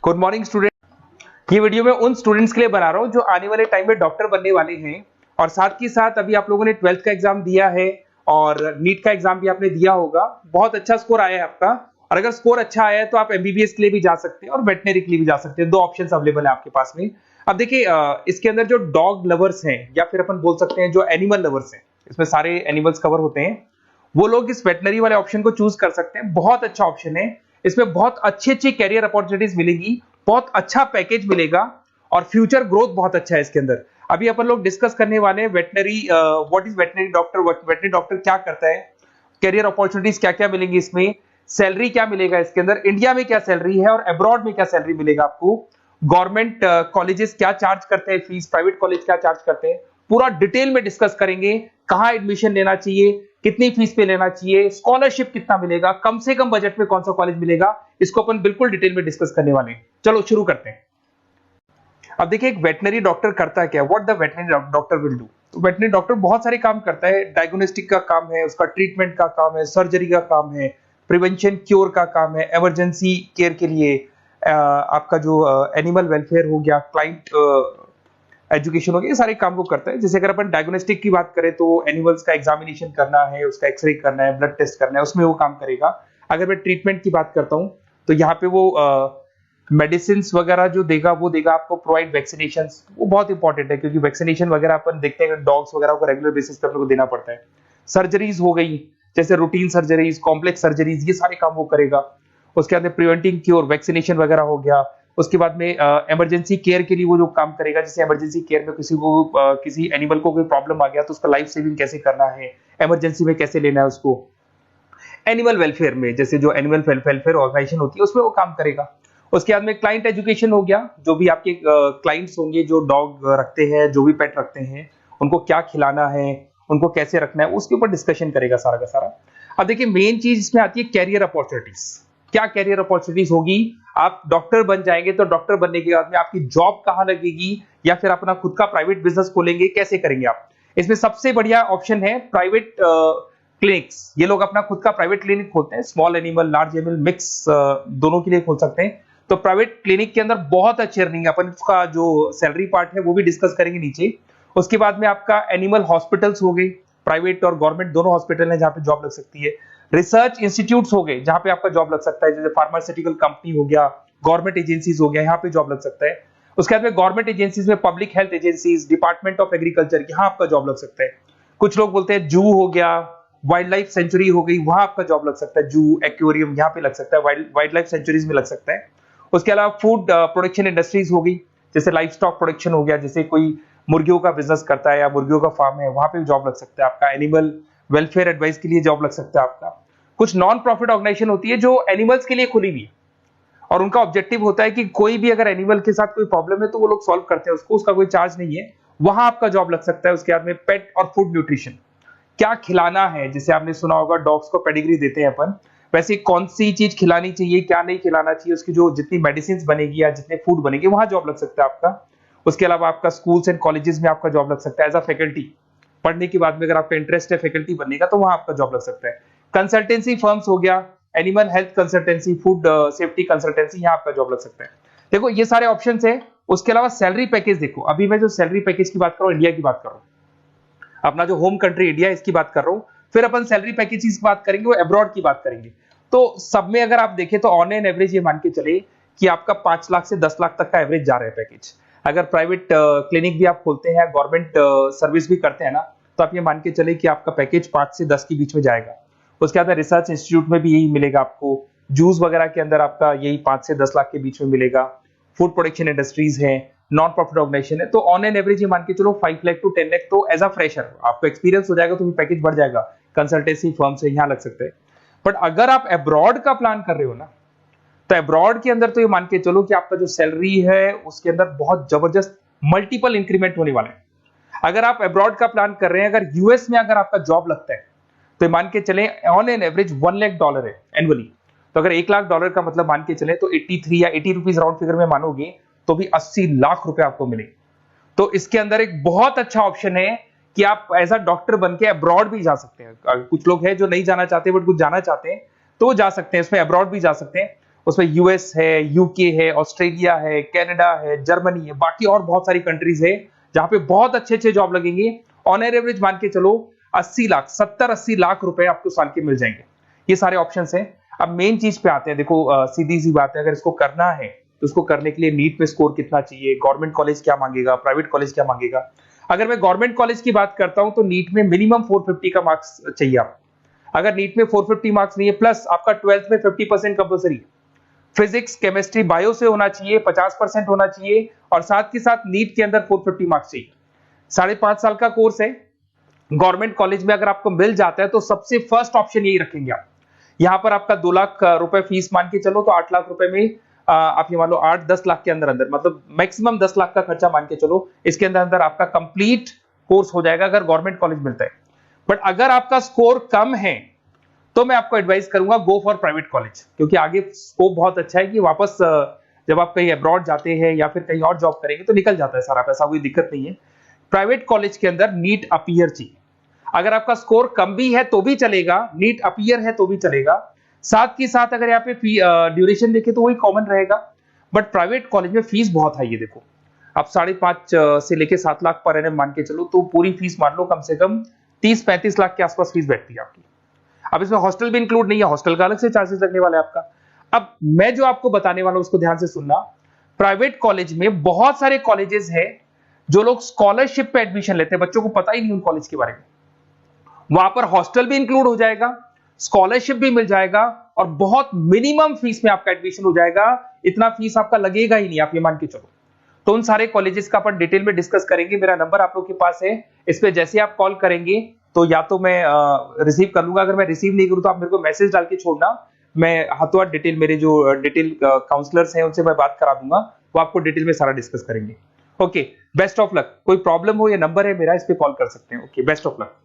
Good morning student. ये video मैं उन स्टूडेंट्स के लिए बना रहा हूँ जो आने वाले टाइम में डॉक्टर बनने वाले हैं और साथ ही साथ अभी आप लोगों ने 12th का एग्जाम दिया है और नीट का एग्जाम भी आपने दिया होगा। बहुत अच्छा स्कोर आया है आपका और अगर स्कोर अच्छा आया है तो आप एमबीबीएस के लिए भी जा सकते हैं और वेटनरी के लिए भी जा सकते हैं। दो ऑप्शंस अवेलेबल है आपके पास में। अब देखिए इसके अंदर जो डॉग लवर्स हैं या फिर अपन बोल सकते हैं जो एनिमल लवर्स हैं, इसमें सारे एनिमल्स कवर होते हैं, वो लोग इस वेटनरी वाले ऑप्शन को चूज कर सकते हैं। बहुत अच्छा ऑप्शन है, इसमें बहुत अच्छी अच्छी कैरियर अपॉर्चुनिटीज मिलेगी, बहुत अच्छा पैकेज मिलेगा और फ्यूचर ग्रोथ बहुत अच्छा है इसके अंदर। अभी अपन लोग डिस्कस करने वाले हैं veterinary, what is veterinary doctor, veterinary doctor क्या करता है, कैरियर अपॉर्चुनिटीज क्या क्या मिलेंगी इसमें, सैलरी क्या मिलेगा इसके अंदर, इंडिया में क्या सैलरी है और अब्रॉड में क्या सैलरी मिलेगा आपको, गवर्नमेंट कॉलेजेस क्या चार्ज करते हैं फीस, प्राइवेट कॉलेज क्या चार्ज करते हैं, पूरा डिटेल में डिस्कस करेंगे। कहां एडमिशन लेना चाहिए, कितनी फीस पे लेना चाहिए, स्कॉलरशिप कितना मिलेगा, कम से कम बजट में कौन सा कॉलेज मिलेगा, इसको अपन बिल्कुल डिटेल में डिस्कस करने वाले हैं। चलो शुरू करते हैं। अब देखिए एक वेटनरी डॉक्टर करता क्या, what the veterinary doctor will do. तो वेटनरी डॉक्टर बहुत सारे काम करता है। डायग्नोस्टिक का काम है, उसका ट्रीटमेंट का काम है, सर्जरी का काम है, प्रिवेंशन क्योर का काम है, इमरजेंसी केयर के लिए आपका जो एनिमल वेलफेयर हो गया, क्लाइंट एजुकेशन हो गया, ये सारे काम को करता है। जैसे अगर अपन डायग्नोस्टिक की बात करें तो एनिमल्स का एग्जामिनेशन करना है, उसका एक्सरे करना है, ब्लड टेस्ट करना है, उसमें वो काम करेगा। अगर मैं ट्रीटमेंट की बात करता हूँ तो यहाँ पे वो मेडिसिन वगैरह जो देगा वो देगा आपको, प्रोवाइड वैक्सीनेशन, वो बहुत इंपॉर्टेंट है क्योंकि वैक्सीनेशन वगैरह अपन देखते हैं डॉग्स वगैरह को रेगुलर बेसिस पे अपने को देना पड़ता है। सर्जरीज हो गई, जैसे रूटीन सर्जरीज, कॉम्प्लेक्स सर्जरीज, ये सारे काम वो करेगा। उसके बाद प्रिवेंटिंग क्योर, वैक्सीनेशन वगैरह हो गया। उसके बाद में इमरजेंसी केयर के लिए वो जो काम करेगा, जैसे इमरजेंसी केयर में किसी को किसी एनिमल को कोई प्रॉब्लम आ गया तो उसका लाइफ सेविंग कैसे करना है, इमरजेंसी में कैसे लेना है उसको। एनिमल वेलफेयर में जैसे जो एनिमल वेलफेयर ऑर्गेनाइजेशन होती है उसमें वो काम करेगा। उसके बाद में क्लाइंट एजुकेशन हो गया, जो भी आपके क्लाइंट्स होंगे जो डॉग रखते हैं, जो भी पेट रखते हैं, उनको क्या खिलाना है, उनको कैसे रखना है, उसके ऊपर डिस्कशन करेगा सारा का सारा। अब देखिए मेन चीज इसमें आती है कैरियर अपॉर्चुनिटीज। क्या कैरियर अपॉर्चुनिटीज होगी, आप डॉक्टर बन जाएंगे तो डॉक्टर बनने के बाद में आपकी जॉब कहां लगेगी या फिर अपना खुद का प्राइवेट बिजनेस खोलेंगे, कैसे करेंगे आप। इसमें सबसे बढ़िया ऑप्शन है प्राइवेट क्लिनिक्स। ये लोग अपना खुद का प्राइवेट क्लिनिक खोलते हैं, small animal, large animal, mix दोनों के लिए खोल सकते हैं। तो प्राइवेट क्लिनिक के अंदर बहुत अच्छी अर्निंग है। अपन उसका जो सैलरी पार्ट है वो भी डिस्कस करेंगे नीचे। उसके बाद में आपका एनिमल हॉस्पिटल्स हो गए, प्राइवेट और गवर्नमेंट दोनों हॉस्पिटल है जहां पे जॉब लग सकती है। रिसर्च इंस्टीट्यूट्स हो गए जहां पे आपका जॉब लग सकता है, जैसे फार्मास्यूटिकल कंपनी हो गया, गवर्नमेंट एजेंसीज हो गया, यहाँ पे जॉब लग सकता है। उसके बाद में गवर्नमेंट एजेंसीज में public health agencies, department of agriculture, यहाँ आपका जॉब लग सकता है। कुछ लोग बोलते हैं जू हो गया, वाइल्ड लाइफ सेंचुरी हो गई, वहां आपका जॉब लग सकता है। जू, एक्वेरियम, यहाँ पे लग सकता है, वाइल्ड लाइफ सेंचुरीज में लग सकता है। उसके अलावा फूड प्रोडक्शन इंडस्ट्रीज हो गई, जैसे लाइफ स्टॉक प्रोडक्शन हो गया, जैसे कोई मुर्गियों का बिजनेस करता है या मुर्गियों का फार्म है, वहां पे भी जॉब लग सकता है आपका। एनिमल वेलफेयर एडवाइस के लिए जॉब लग सकता है आपका। कुछ नॉन प्रॉफिट ऑर्गेनाइजेशन होती है जो एनिमल्स के लिए खुली हुई है और उनका ऑब्जेक्टिव होता है कि कोई भी अगर एनिमल के साथ कोई प्रॉब्लम है तो वो लोग सॉल्व करते हैं उसको, उसका कोई चार्ज नहीं है, वहां आपका जॉब लग सकता है। उसके बाद में पेट और फूड न्यूट्रिशन, क्या खिलाना है, जैसे आपने सुना होगा डॉग्स को पेडिग्री देते हैं अपन, वैसे कौन सी चीज खिलानी चाहिए, क्या नहीं खिलाना चाहिए, उसकी जो जितनी मेडिसिन बनेगी या जितने फूड बनेंगे वहां जॉब लग सकता है आपका। उसके अलावा आपका स्कूल्स एंड कॉलेजेस में आपका जॉब लग सकता है एज अ फैकल्टी। पढ़ने के बाद में अगर आपका इंटरेस्ट है फैकल्टी बनने का तो वहां आपका जॉब लग सकता है। कंसल्टेंसी फर्म्स हो गया, animal health consultancy, food safety consultancy, यहाँ आपका जॉब लग सकता है। देखो ये सारे ऑप्शन है। उसके अलावा सैलरी पैकेज देखो, अभी मैं जो सैलरी पैकेज की बात कर रहा हूँ, इंडिया की बात कर रहा हूँ, अपना जो होम कंट्री इंडिया इसकी बात कर रहा हूँ। फिर अपन सैलरी पैकेज की बात करेंगे, वो अब्रॉड की बात करेंगे। तो सब में अगर आप देखें तो ऑन एन एवरेज ये मान के चले कि आपका 5 लाख से 10 लाख तक का एवरेज जा रहा है पैकेज। अगर प्राइवेट क्लिनिक भी आप खोलते हैं, गवर्नमेंट सर्विस भी करते हैं ना, तो आप ये मान के चले कि आपका पैकेज 5 से 10 के बीच में जाएगा। उसके बाद रिसर्च इंस्टीट्यूट में भी यही मिलेगा आपको, जूस वगैरह के अंदर आपका यही 5 से 10 लाख के बीच में मिलेगा। फूड प्रोडक्शन इंडस्ट्रीज है, नॉन प्रॉफिट ऑर्गेनाइजेशन है, तो ऑन एन एवरेज ये मान के चलो 5 लाख टू 10 लाख तो एज अ फ्रेशर आपको एक्सपीरियंस हो जाएगा तो पैकेज बढ़ जाएगा। कंसल्टेंसी फर्म से यहाँ लग सकते हैं। बट अगर आप अब्रॉड का प्लान कर रहे हो ना, तो अब्रॉड के अंदर तो ये मान के चलो कि आपका जो सैलरी है उसके अंदर बहुत जबरदस्त मल्टीपल इंक्रीमेंट होने वाला है। अगर आप अब्रॉड का प्लान कर रहे हैं, अगर यूएस में अगर आपका जॉब लगता है तो मान के चले ऑन एन एवरेज $1 लाख है एनुअली। तो अगर $1 लाख का मतलब मान के चले तो 83 या 80 रुपीज राउंड फिगर में मानोगे तो भी 80 लाख रुपए आपको मिले। तो इसके अंदर एक बहुत अच्छा ऑप्शन है कि आप एज अ डॉक्टर बन के अब्रॉड भी जा सकते हैं। कुछ लोग हैं जो नहीं जाना चाहते बट कुछ जाना चाहते हैं तो जा सकते हैं, इसमें अब्रॉड भी जा सकते हैं। उसमें यूएस है, यूके है, ऑस्ट्रेलिया है, कनाडा है, जर्मनी है, बाकी और बहुत सारी कंट्रीज है जहां पे बहुत अच्छे अच्छे जॉब लगेंगे। ऑन एवरेज मान के चलो 80 लाख, 70-80 लाख रुपए आपको साल के मिल जाएंगे। ये सारे ऑप्शंस हैं। अब मेन चीज पे आते हैं। देखो सीधी सी बात है, अगर इसको करना है तो उसको करने के लिए नीट में स्कोर कितना चाहिए, गवर्नमेंट कॉलेज क्या मांगेगा, प्राइवेट कॉलेज क्या मांगेगा। अगर मैं गवर्नमेंट कॉलेज की बात करता हूं तो नीट में मिनिमम 450 का मार्क्स चाहिए आपको। अगर नीट में 450 मार्क्स नहीं है, प्लस आपका 12th में 50% कंपल्सरी, फिजिक्स, केमिस्ट्री, बायो से होना चाहिए, 50% होना चाहिए, और साथ के साथ नीट के अंदर 450 मार्क्स चाहिए। 5.5 साल का कोर्स है। गवर्नमेंट कॉलेज में अगर आपको मिल जाता है तो सबसे फर्स्ट ऑप्शन यही रखेंगे आप। यहां पर आपका 2 लाख रुपए फीस मान के चलो तो 8 लाख रुपए में आप ये मान लो 8-10 लाख के अंदर अंदर, मतलब मैक्सिमम 10 लाख का खर्चा मान के चलो, इसके अंदर अंदर आपका कंप्लीट कोर्स हो जाएगा अगर गवर्नमेंट कॉलेज मिलता है। बट अगर आपका स्कोर कम है तो मैं आपको एडवाइस करूंगा गो फॉर प्राइवेट कॉलेज, क्योंकि आगे स्कोप बहुत अच्छा है कि वापस जब आप कहीं अब्रॉड जाते हैं या फिर कहीं और जॉब करेंगे तो निकल जाता है सारा पैसा, कोई दिक्कत नहीं है। प्राइवेट कॉलेज के अंदर नीट अपीयर चाहिए। अगर आपका स्कोर कम भी है तो भी चलेगा, नीट अपीयर है तो भी चलेगा। साथ के साथ अगर यहाँ पे ड्यूरेशन देखे तो वही कॉमन रहेगा। बट प्राइवेट कॉलेज में फीस बहुत हाई है। देखो आप 5.5 से लेके 7 लाख पर एनम मान के चलो तो पूरी फीस मान लो कम से कम 30-35 लाख के आसपास फीस बैठती है आपकी। अब इसमें हॉस्टल भी इंक्लूड नहीं है, हॉस्टल का अलग से चार्जेस लगने वाला है आपका। अब मैं जो आपको बताने वाला हूं उसको ध्यान से सुनना। प्राइवेट कॉलेज में बहुत सारे कॉलेजेस हैं जो लोग स्कॉलरशिप पे एडमिशन लेते हैं, बच्चों को पता ही नहीं उन कॉलेज के बारे में। वहां पर हॉस्टल भी इंक्लूड हो जाएगा, स्कॉलरशिप भी मिल जाएगा, और बहुत मिनिमम फीस में आपका एडमिशन हो जाएगा। इतना फीस आपका लगेगा ही नहीं, आप ये मान के चलो। तो उन सारे कॉलेजेस का अपन डिटेल में डिस्कस करेंगे। मेरा नंबर आप लोग के पास है, इस पे जैसे आप कॉल करेंगे तो या तो मैं रिसीव कर लूंगा, अगर मैं रिसीव नहीं करूं तो आप मेरे को मैसेज डाल के छोड़ना, मैं हाथों हाथ डिटेल, मेरे जो डिटेल काउंसलर्स हैं उनसे मैं बात करा दूंगा, वो आपको डिटेल में सारा डिस्कस करेंगे। Okay, best of luck. कोई प्रॉब्लम हो, ये नंबर है मेरा, इस पे कॉल कर सकते हैं। Okay, best of luck.